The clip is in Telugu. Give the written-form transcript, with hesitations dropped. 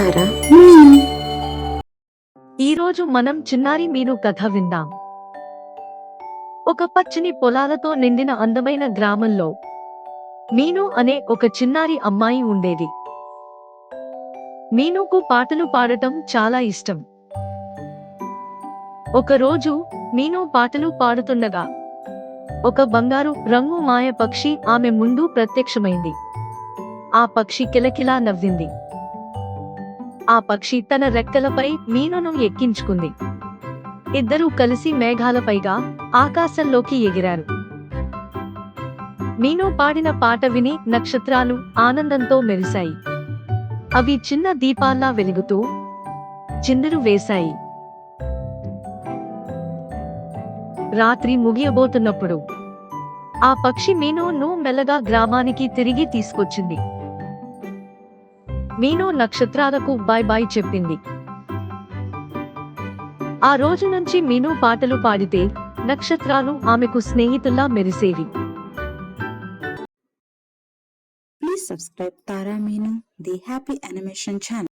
తారా మీను. ఈరోజు మనం చిన్నారి మీను కథ విందాం. ఒక పచ్చని పొలాలతో నిండిన అందమైన గ్రామంలో మీను అనే ఒక చిన్నారి అమ్మాయి ఉండేది. మీనుకు పాటలు పాడటం చాలా ఇష్టం. ఒకరోజు మీను పాటలు పాడుతుండగా ఒక బంగారు రంగు మాయ పక్షి ఆమె ముందు ప్రత్యక్షమైంది. ఆ పక్షి కిలకిలా నవ్వింది. ఆ పక్షి తన రెక్కలపై మీనును ఎక్కించుకుంది. ఇద్దరూ కలిసి మేఘాలపైగా ఆకాశంలోకి ఎగిరారు. మీను పాడిన పాట విని నక్షత్రాలు ఆనందంతో మెరిశాయి. అవి చిన్న దీపాల్లా వెలుగుతూ చిందులు వేశాయి. రాత్రి ముగియబోతున్నప్పుడు ఆ పక్షి మీనును మెల్లగా గ్రామానికి తిరిగి తీసుకొచ్చింది. మీను నక్షత్రాలకు బాయ్ బాయ్ చెప్పింది. ఆ రోజు నుంచి మీను పాటలు పాడితే నక్షత్రాలు ఆమెకు స్నేహితుల్లా మెరిసేవి. Please subscribe Tara Meenu, the Happy Animation channel.